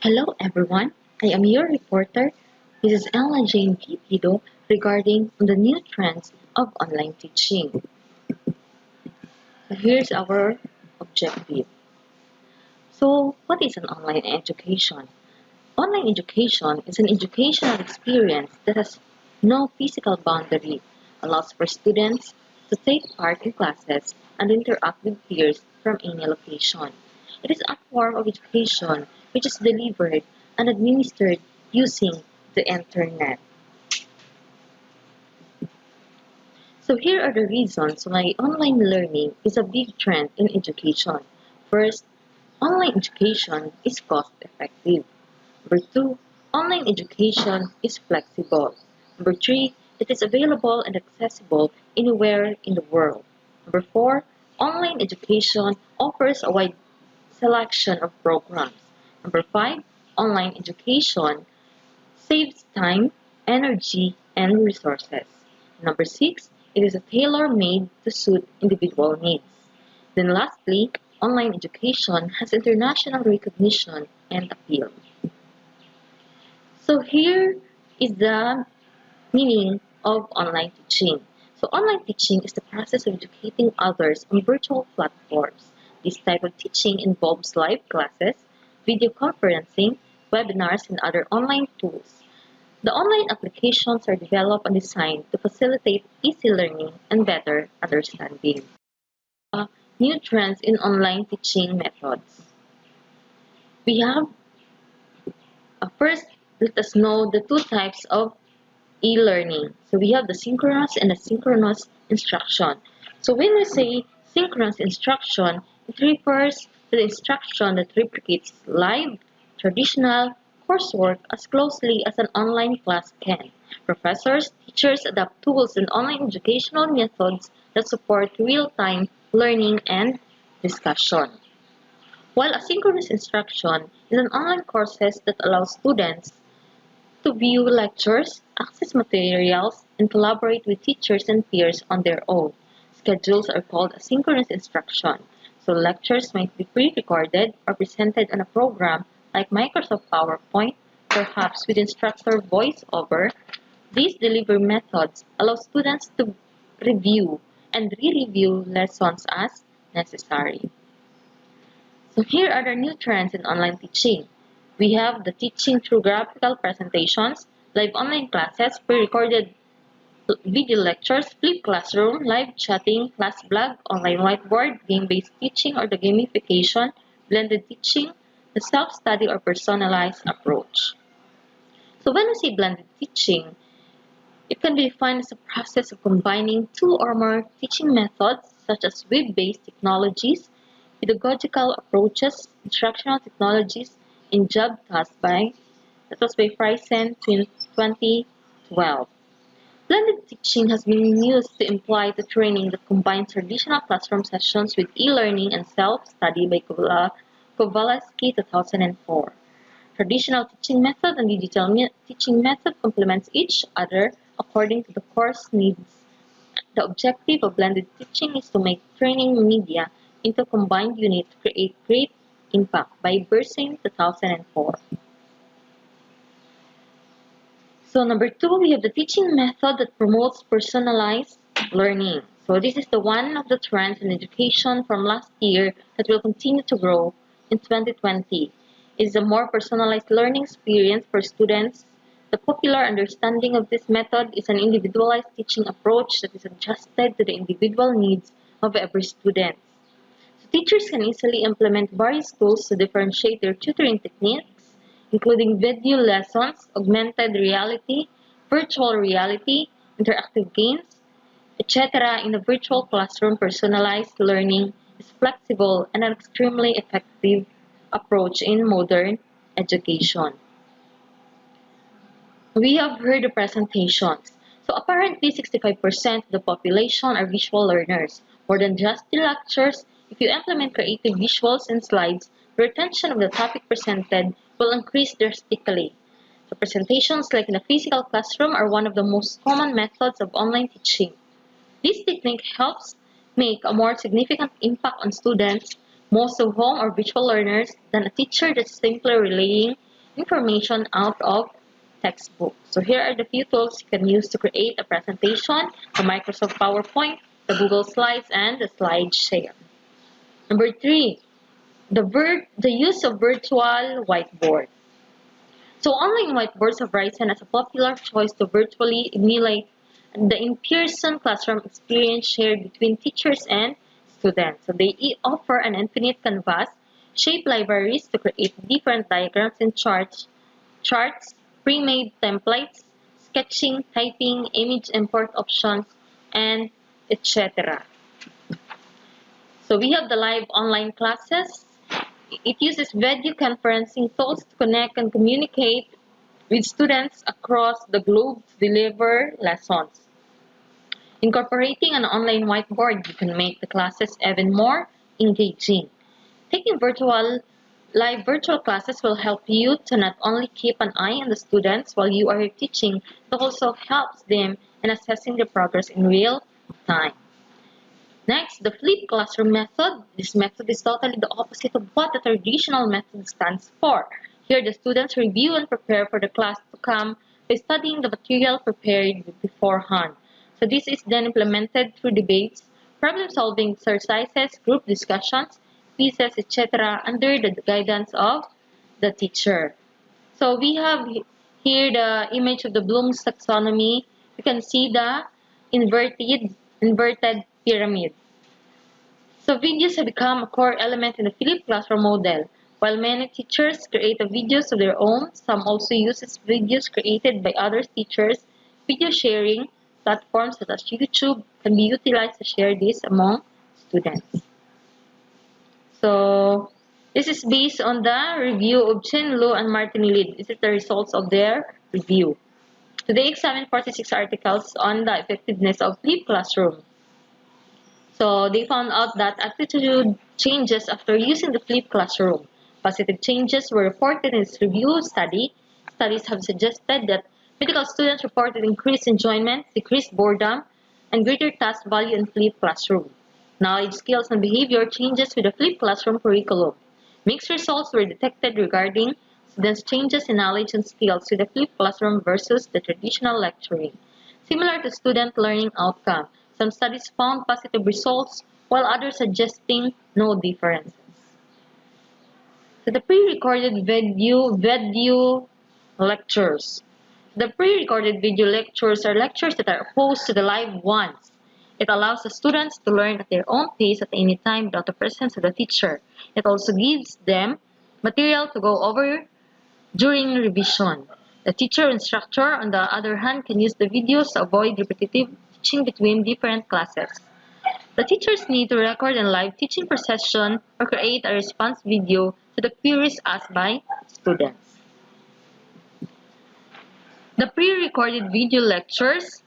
Hello everyone, I am your reporter, Mrs. Ella Jane P. Pido, regarding the new trends of online teaching. So here's our objective. So what is an online education? Online education is an educational experience that has no physical boundary, allows for students to take part in classes and interact with peers from any location. It is a form of education which is delivered and administered using the internet. So here are the reasons why online learning is a big trend in education. First, online education is cost effective. Number two, online education is flexible. Number three, it is available and accessible anywhere in the world. Number four, online education offers a wide selection of programs. Number five, online education saves time, energy, and resources. Number six, it is tailor-made to suit individual needs. Then lastly, online education has international recognition and appeal. So here is the meaning of online teaching. So online teaching is the process of educating others on virtual platforms. This type of teaching involves live classes, video conferencing, webinars, and other online tools. The online applications are developed and designed to facilitate easy learning and better understanding. New trends in online teaching methods. We have first, let us know the two types of e-learning. So we have the synchronous and asynchronous instruction. So when we say synchronous instruction, it refers to the instruction that replicates live, traditional coursework as closely as an online class can. Professors, teachers adapt tools and online educational methods that support real-time learning and discussion. While asynchronous instruction is an online courses that allows students to view lectures, access materials, and collaborate with teachers and peers on their own. Schedules are called asynchronous instruction, so lectures might be pre-recorded or presented on a program like Microsoft PowerPoint, perhaps with instructor voiceover. These delivery methods allow students to review and re-review lessons as necessary. So here are the new trends in online teaching. We have the teaching through graphical presentations, live online classes, pre-recorded video lectures, flipped classroom, live chatting, class blog, online whiteboard, game-based teaching or the gamification, blended teaching, the self-study or personalized approach. So when we say blended teaching, it can be defined as a process of combining two or more teaching methods such as web-based technologies, pedagogical approaches, instructional technologies, and job tasks that was by Friesen in 2012. Blended teaching has been used to imply the training that combines traditional classroom sessions with e-learning and self-study by Kowalski 2004. Traditional teaching method and digital teaching method complements each other according to the course needs. The objective of blended teaching is to make training media into a combined unit to create great impact by Bersin 2004. So number two, we have the teaching method that promotes personalized learning. So this is the one of the trends in education from last year that will continue to grow in 2020. It is a more personalized learning experience for students. The popular understanding of this method is an individualized teaching approach that is adjusted to the individual needs of every student. So teachers can easily implement various tools to differentiate their tutoring techniques, including video lessons, augmented reality, virtual reality, interactive games, etc. In a virtual classroom. Personalized learning is flexible and an extremely effective approach in modern education. We have heard the presentations. So apparently 65% of the population are visual learners. More than just the lectures, if you implement creative visuals and slides, the retention of the topic presented will increase drastically. So presentations like in a physical classroom are one of the most common methods of online teaching. This technique helps make a more significant impact on students, most of whom are visual learners, than a teacher that's simply relaying information out of textbook. So here are the few tools you can use to create a presentation: the Microsoft PowerPoint, the Google Slides, and the SlideShare. Number 3, the use of virtual whiteboard. So online whiteboards have risen as a popular choice to virtually emulate the in-person classroom experience shared between teachers and students. So they offer an infinite canvas, shape libraries to create different diagrams and charts, pre-made templates, sketching, typing, image import options, and etc. So we have the live online classes. It uses video conferencing tools to connect and communicate with students across the globe to deliver lessons. Incorporating an online whiteboard, you can make the classes even more engaging. Taking live virtual classes will help you to not only keep an eye on the students while you are teaching, but also helps them in assessing their progress in real time. Next, the flipped classroom method. This method is totally the opposite of what the traditional method stands for. Here, the students review and prepare for the class to come by studying the material prepared beforehand. So this is then implemented through debates, problem-solving exercises, group discussions, quizzes, etc. under the guidance of the teacher. So we have here the image of the Bloom's taxonomy. You can see the inverted pyramid. So videos have become a core element in the flipped classroom model. While many teachers create videos of their own, some also use videos created by other teachers. Video sharing platforms such as YouTube can be utilized to share this among students. So this is based on the review of Chen Lu and Martin Lid. This is the results of their review. So they examined 46 articles on the effectiveness of flipped classroom. So they found out that attitude changes after using the flipped classroom. Positive changes were reported in this review study. Studies have suggested that medical students reported increased enjoyment, decreased boredom, and greater task value in flipped classroom. Knowledge, skills, and behavior changes with the flipped classroom curriculum. Mixed results were detected regarding students' changes in knowledge and skills with the flipped classroom versus the traditional lecturing. Similar to student learning outcome, some studies found positive results while others suggesting no differences. So the pre-recorded video lectures. The pre-recorded video lectures are lectures that are opposed to the live ones. It allows the students to learn at their own pace at any time without the presence of the teacher. It also gives them material to go over during revision. The teacher or instructor, on the other hand, can use the videos to avoid repetitive teaching between different classes. The teachers need to record a live teaching per session or create a response video to the queries asked by students. The pre-recorded video lectures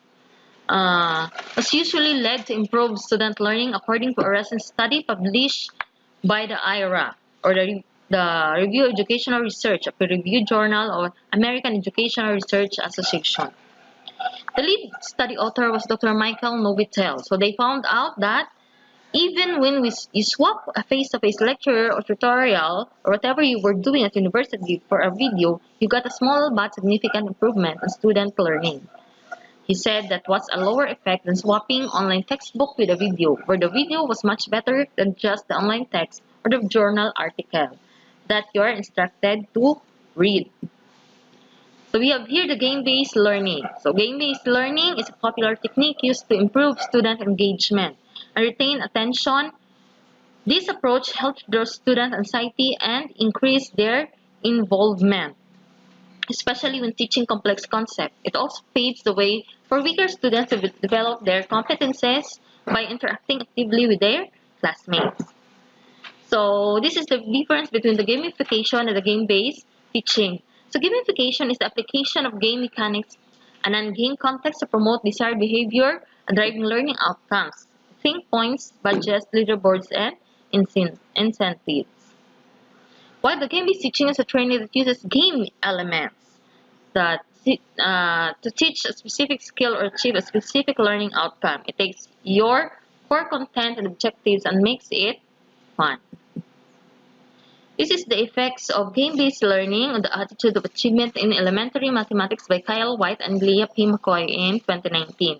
was usually led to improve student learning according to a recent study published by the IRA, or the Review Educational Research, a peer-reviewed journal of American Educational Research Association. The lead study author was Dr. Michael Novitel. So they found out that even when you swap a face-to-face lecture or tutorial or whatever you were doing at university for a video, you got a small but significant improvement in student learning. He said that was a lower effect than swapping online textbook with a video, where the video was much better than just the online text or the journal article that you are instructed to read. So we have here the game-based learning. So game-based learning is a popular technique used to improve student engagement and retain attention. This approach helps reduce student anxiety and increase their involvement, especially when teaching complex concepts. It also paves the way for weaker students to develop their competences by interacting actively with their classmates. So this is the difference between the gamification and the game-based teaching. So gamification is the application of game mechanics and non-game context to promote desired behavior and driving learning outcomes. Think points, badges, leaderboards, and incentives. While the game-based teaching is a training that uses game elements to teach a specific skill or achieve a specific learning outcome. It takes your core content and objectives and makes it fun. This is the effects of game-based learning on the attitude of achievement in elementary mathematics by Kyle White and Leah P. McCoy in 2019.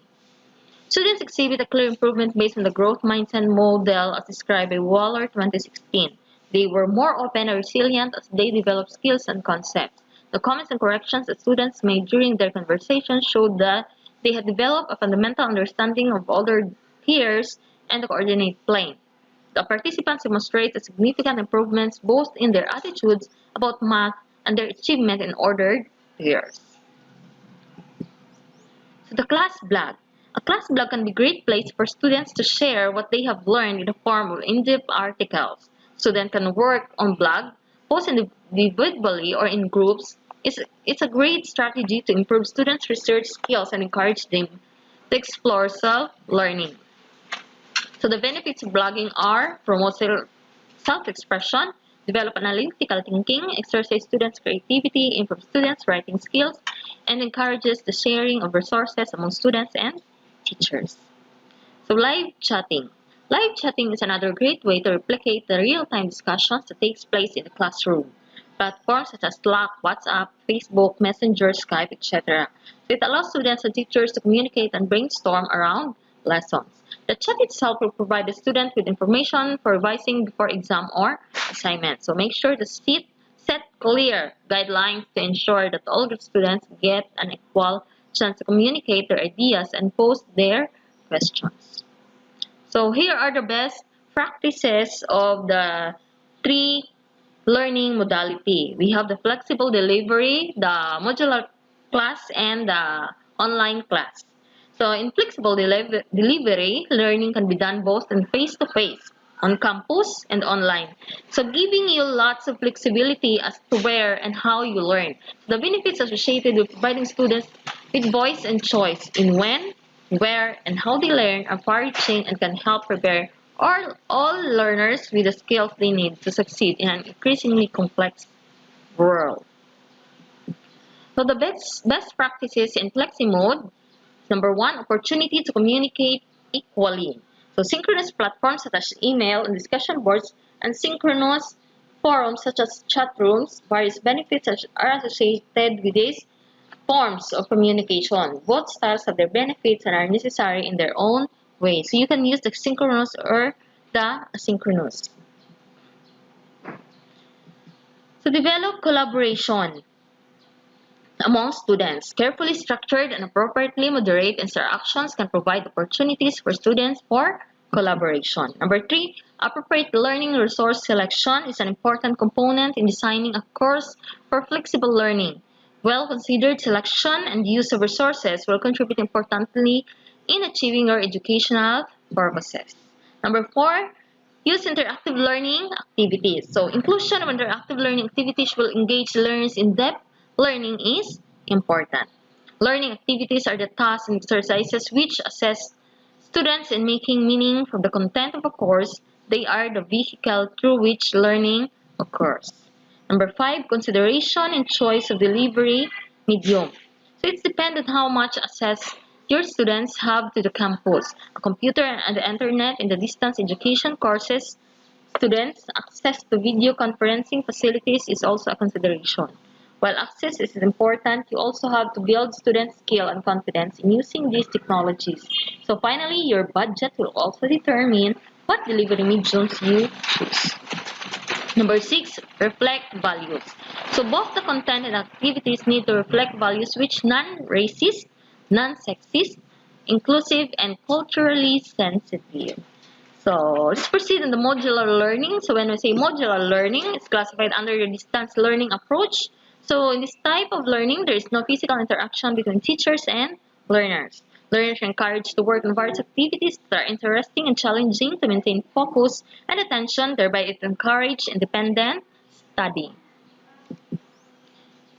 Students exhibit a clear improvement based on the growth mindset model as described by Waller 2016. They were more open and resilient as they developed skills and concepts. The comments and corrections that students made during their conversation showed that they had developed a fundamental understanding of other peers and the coordinate plane. The participants demonstrated significant improvements both in their attitudes about math and their achievement in ordered pairs. So the class blog. A class blog can be a great place for students to share what they have learned in the form of in-depth articles. Students can work on blog, post individually or in groups. It's a great strategy to improve students' research skills and encourage them to explore self-learning. So the benefits of blogging are promote self-expression, develop analytical thinking, exercise students' creativity, improve students' writing skills, and encourages the sharing of resources among students and teachers. So live chatting. Live chatting is another great way to replicate the real-time discussions that takes place in the classroom. Platforms such as Slack, WhatsApp, Facebook, Messenger, Skype, etc. It allows students and teachers to communicate and brainstorm around lessons. The chat itself will provide the student with information for revising before exam or assignment. So make sure to set clear guidelines to ensure that all the students get an equal chance to communicate their ideas and pose their questions. So here are the best practices of the three learning modality. We have the flexible delivery, the modular class, and the online class. So in flexible delivery, learning can be done both in face-to-face, on campus, and online. So giving you lots of flexibility as to where and how you learn. The benefits associated with providing students with voice and choice in when, where, and how they learn are far-reaching and can help prepare all learners with the skills they need to succeed in an increasingly complex world. So the best practices in flexi mode. Number one, opportunity to communicate equally. So synchronous platforms such as email and discussion boards and synchronous forums such as chat rooms, various benefits are associated with these forms of communication. Both styles have their benefits and are necessary in their own way. So you can use the synchronous or the asynchronous. So develop collaboration among students. Carefully structured and appropriately moderate interactions can provide opportunities for students for collaboration. Number three, appropriate learning resource selection is an important component in designing a course for flexible learning. Well-considered selection and use of resources will contribute importantly in achieving your educational purposes. Number four, use interactive learning activities. So inclusion of interactive learning activities will engage learners in depth. Learning is important. Learning activities are the tasks and exercises which assess students in making meaning from the content of a course. They are the vehicle through which learning occurs. Number five, consideration and choice of delivery medium. So it's dependent how much access your students have to the campus. A computer and the internet in the distance education courses, students' access to video conferencing facilities is also a consideration. While access is important, you also have to build students' skill and confidence in using these technologies. So finally, your budget will also determine what delivery mediums you choose. Number six, reflect values. So both the content and activities need to reflect values which non-racist, non-sexist, inclusive, and culturally sensitive. So let's proceed in the modular learning. So when we say modular learning, it's classified under the distance learning approach. So in this type of learning, there is no physical interaction between teachers and learners. Learners are encouraged to work on various activities that are interesting and challenging to maintain focus and attention, thereby it encourages independent study.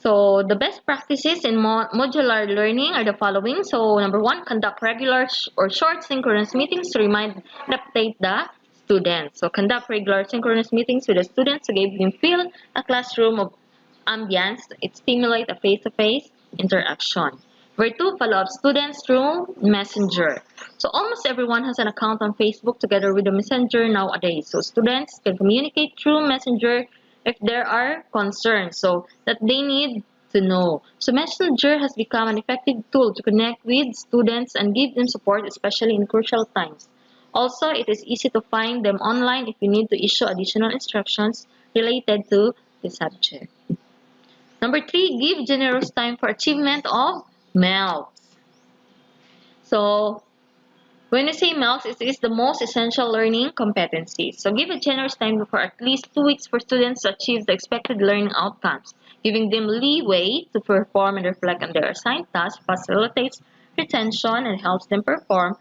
So the best practices in modular learning are the following. So number one, conduct regular or short synchronous meetings to remind and update the students. So conduct regular synchronous meetings with the students to give them feel a classroom of ambience. It stimulates a face-to-face interaction. Number two, follow up students through Messenger. So almost everyone has an account on Facebook together with the Messenger nowadays. So students can communicate through Messenger if there are concerns so that they need to know. So Messenger has become an effective tool to connect with students and give them support, especially in crucial times. Also, it is easy to find them online if you need to issue additional instructions related to the subject. Number three, give generous time for achievement of MELS. So, when you say MELS, it is the most essential learning competency. So, give a generous time for at least 2 weeks for students to achieve the expected learning outcomes. Giving them leeway to perform and reflect on their assigned tasks facilitates retention and helps them perform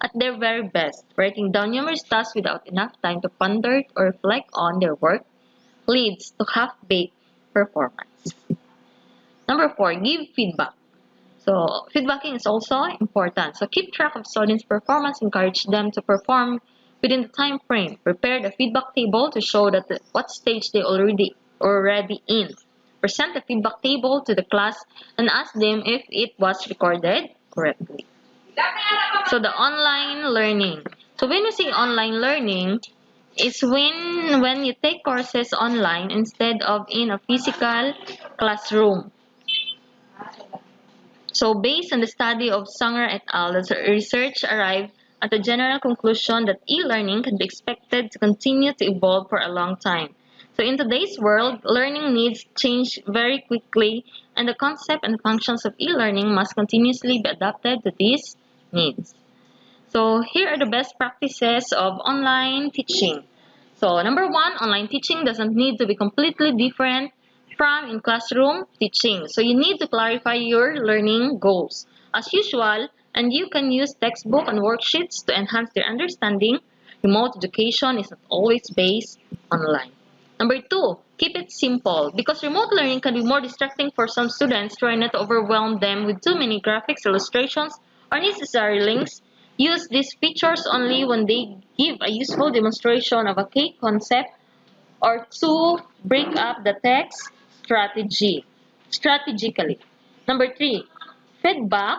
at their very best. Writing down numerous tasks without enough time to ponder or reflect on their work leads to half-baked performance. Number four, give feedback. So feedbacking is also important. So keep track of students' performance, encourage them to perform within the time frame. Prepare the feedback table to show that what stage they already in. Present the feedback table to the class and ask them if it was recorded correctly. So the online learning. So when you say online learning, it's when you take courses online instead of in a physical classroom. So based on the study of Sanger et al., the research arrived at the general conclusion that e-learning can be expected to continue to evolve for a long time. So in today's world, learning needs change very quickly, and the concept and functions of e-learning must continuously be adapted to these needs. So here are the best practices of online teaching. So number one, online teaching doesn't need to be completely different from in classroom teaching. So you need to clarify your learning goals. As usual, and you can use textbook and worksheets to enhance their understanding. Remote education is not always based online. Number two, keep it simple. Because remote learning can be more distracting for some students, try not to overwhelm them with too many graphics, illustrations, or necessary links. Use these features only when they give a useful demonstration of a key concept or to break up the text strategically. Number three, feedback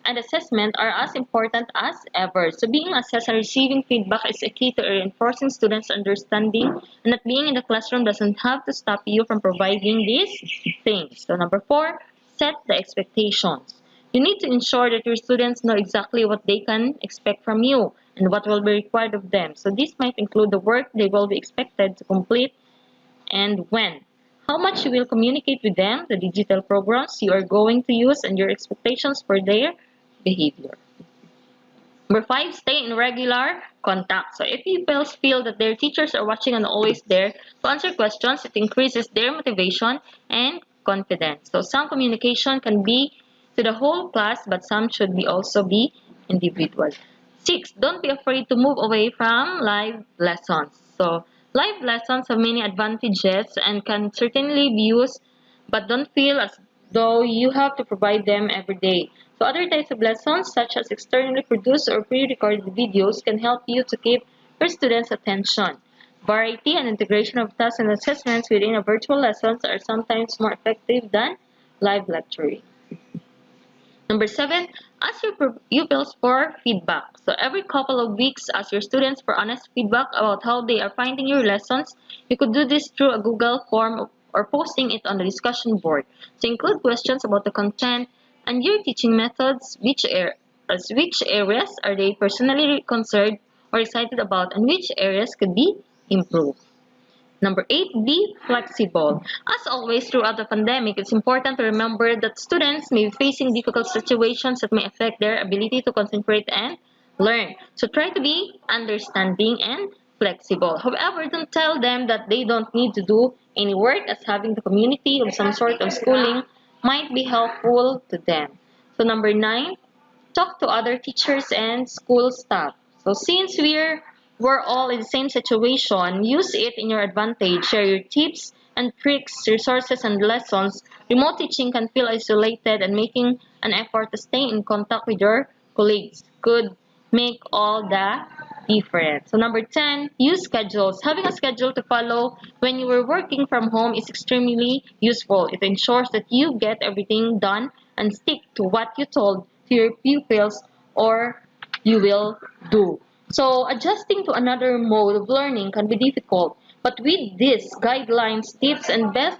and assessment are as important as ever. So being assessed and receiving feedback is a key to reinforcing students' understanding, and that being in the classroom doesn't have to stop you from providing these things. So number four, set the expectations. You need to ensure that your students know exactly what they can expect from you and what will be required of them. So this might include the work they will be expected to complete and when. How much you will communicate with them, the digital programs you are going to use, and your expectations for their behavior. Number five, stay in regular contact. So if pupils feel that their teachers are watching and always there to answer questions, it increases their motivation and confidence. So some communication can be to the whole class, but some should be also be individual. Six, don't be afraid to move away from live lessons. So live lessons have many advantages and can certainly be used, but don't feel as though you have to provide them every day. So other types of lessons, such as externally produced or pre-recorded videos, can help you to keep your students' attention. Variety and integration of tasks and assessments within a virtual lessons are sometimes more effective than live lecturing. Number seven, ask your pupils for feedback. So every couple of weeks, ask your students for honest feedback about how they are finding your lessons. You could do this through a Google form or posting it on the discussion board. So include questions about the content and your teaching methods, which areas are they personally concerned or excited about, and which areas could be improved. Number eight, be flexible. As always, throughout the pandemic, it's important to remember that students may be facing difficult situations that may affect their ability to concentrate and learn. So try to be understanding and flexible. However, don't tell them that they don't need to do any work, as having the community of some sort of schooling might be helpful to them. So number nine, talk to other teachers and school staff. So since we're all in the same situation, use it in your advantage. Share your tips and tricks, resources and lessons. Remote teaching can feel isolated, and making an effort to stay in contact with your colleagues could make all the difference. So number 10, use schedules. Having a schedule to follow when you are working from home is extremely useful. It ensures that you get everything done and stick to what you told to your pupils or you will do. So adjusting to another mode of learning can be difficult. But with these guidelines, tips, and best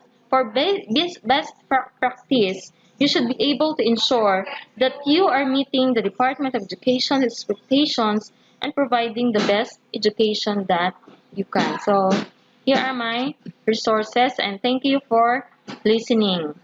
practice, you should be able to ensure that you are meeting the Department of Education's expectations and providing the best education that you can. So here are my resources, and thank you for listening.